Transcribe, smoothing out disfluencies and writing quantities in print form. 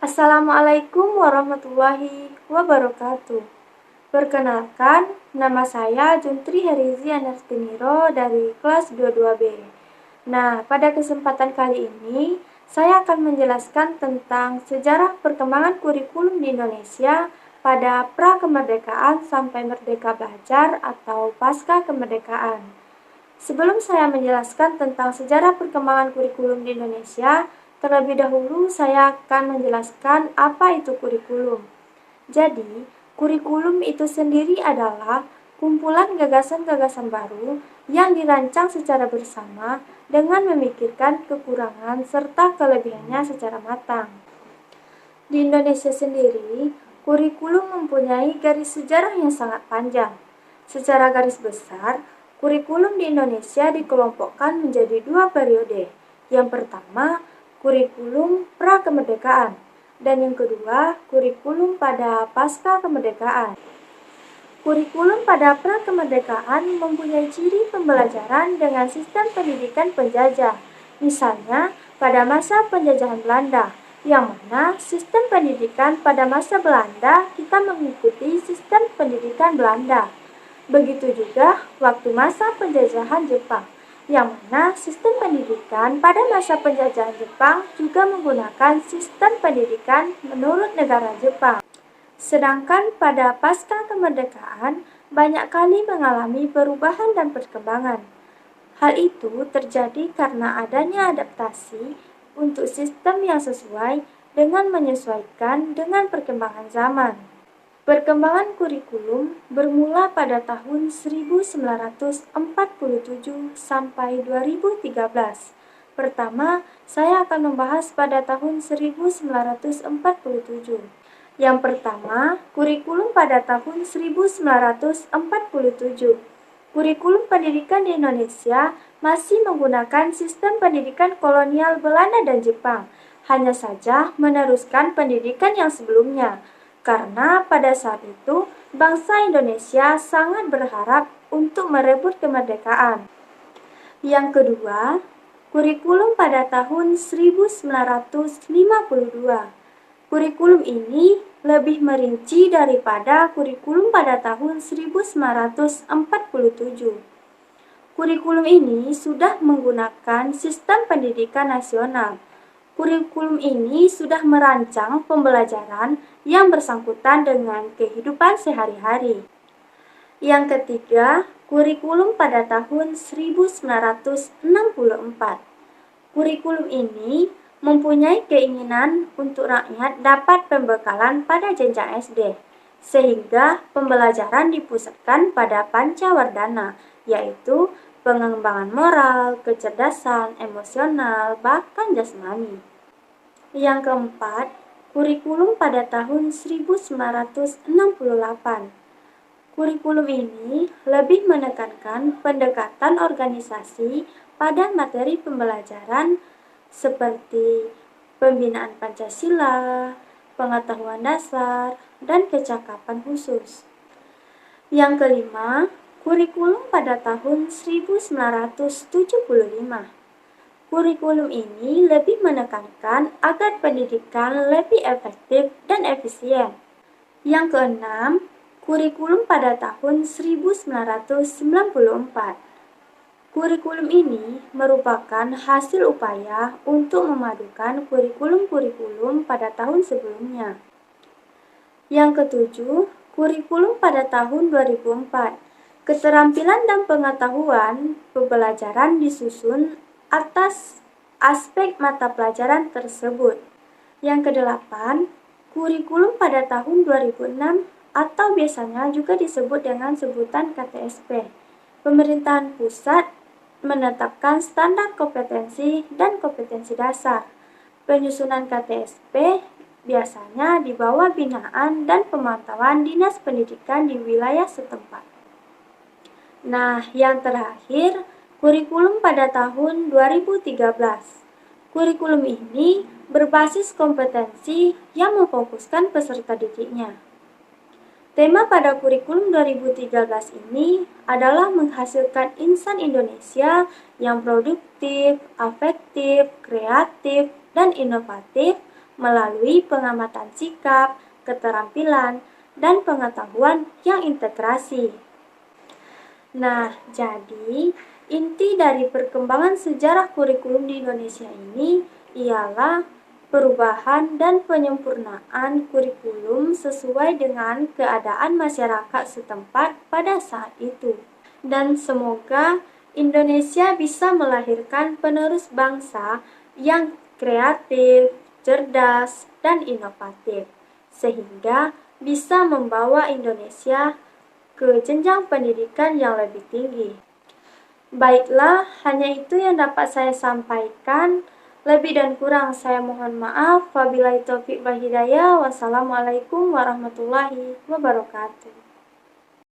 Assalamualaikum warahmatullahi wabarakatuh. Perkenalkan, nama saya Juntri Herizi Anastiniro dari kelas 22B. Nah, pada kesempatan kali ini, saya akan menjelaskan tentang sejarah perkembangan kurikulum di Indonesia pada pra-kemerdekaan sampai merdeka belajar atau pasca kemerdekaan. Sebelum saya menjelaskan tentang sejarah perkembangan kurikulum di Indonesia, terlebih dahulu saya akan menjelaskan apa itu kurikulum. Jadi, kurikulum itu sendiri adalah kumpulan gagasan-gagasan baru yang dirancang secara bersama dengan memikirkan kekurangan serta kelebihannya secara matang. Di Indonesia sendiri, kurikulum mempunyai garis sejarah yang sangat panjang. Secara garis besar, kurikulum di Indonesia dikelompokkan menjadi dua periode. Yang pertama, kurikulum pra-kemerdekaan, dan yang kedua, kurikulum pada pasca kemerdekaan. Kurikulum pada pra-kemerdekaan mempunyai ciri pembelajaran dengan sistem pendidikan penjajah. Misalnya, pada masa penjajahan Belanda, yang mana sistem pendidikan pada masa Belanda kita mengikuti sistem pendidikan Belanda. Begitu juga waktu masa penjajahan Jepang, yang mana sistem pendidikan pada masa penjajahan Jepang juga menggunakan sistem pendidikan menurut negara Jepang. Sedangkan pada pasca kemerdekaan banyak kali mengalami perubahan dan perkembangan. Hal itu terjadi karena adanya adaptasi untuk sistem yang sesuai dengan menyesuaikan dengan perkembangan zaman. Perkembangan kurikulum bermula pada tahun 1947 sampai 2013. Pertama, saya akan membahas pada tahun 1947. Yang pertama, kurikulum pada tahun 1947. Kurikulum pendidikan di Indonesia masih menggunakan sistem pendidikan kolonial Belanda dan Jepang, hanya saja meneruskan pendidikan yang sebelumnya, karena pada saat itu bangsa Indonesia sangat berharap untuk merebut kemerdekaan. Yang kedua, kurikulum pada tahun 1952. Kurikulum ini lebih merinci daripada kurikulum pada tahun 1947. Kurikulum ini sudah menggunakan sistem pendidikan nasional. Kurikulum ini sudah merancang pembelajaran yang bersangkutan dengan kehidupan sehari-hari. Yang ketiga, kurikulum pada tahun 1964. Kurikulum ini mempunyai keinginan untuk rakyat dapat pembekalan pada jenjang SD, sehingga pembelajaran dipusatkan pada Pancawardhana, yaitu pengembangan moral, kecerdasan, emosional, bahkan jasmani. Yang keempat, kurikulum pada tahun 1968. Kurikulum ini lebih menekankan pendekatan organisasi pada materi pembelajaran seperti pembinaan Pancasila, pengetahuan dasar, dan kecakapan khusus. Yang kelima, kurikulum pada tahun 1975. Kurikulum ini lebih menekankan agar pendidikan lebih efektif dan efisien. Yang keenam, kurikulum pada tahun 1994. Kurikulum ini merupakan hasil upaya untuk memadukan kurikulum-kurikulum pada tahun sebelumnya. Yang ketujuh, kurikulum pada tahun 2004. Keterampilan dan pengetahuan pembelajaran disusun atas aspek mata pelajaran tersebut. Yang kedelapan, kurikulum pada tahun 2006 atau biasanya juga disebut dengan sebutan KTSP. Pemerintahan pusat menetapkan standar kompetensi dan kompetensi dasar. Penyusunan KTSP biasanya di bawah binaan dan pemantauan Dinas Pendidikan di wilayah setempat. Nah, yang terakhir, kurikulum pada tahun 2013. Kurikulum ini berbasis kompetensi yang memfokuskan peserta didiknya. Tema pada kurikulum 2013 ini adalah menghasilkan insan Indonesia yang produktif, afektif, kreatif, dan inovatif melalui pengamatan sikap, keterampilan, dan pengetahuan yang integrasi. Nah, jadi inti dari perkembangan sejarah kurikulum di Indonesia ini ialah perubahan dan penyempurnaan kurikulum sesuai dengan keadaan masyarakat setempat pada saat itu. Dan semoga Indonesia bisa melahirkan penerus bangsa yang kreatif, cerdas, dan inovatif, sehingga bisa membawa Indonesia ke jenjang pendidikan yang lebih tinggi. Baiklah, hanya itu yang dapat saya sampaikan. Lebih dan kurang saya mohon maaf. Wabillahi taufiq wal hidayah. Wassalamualaikum warahmatullahi wabarakatuh.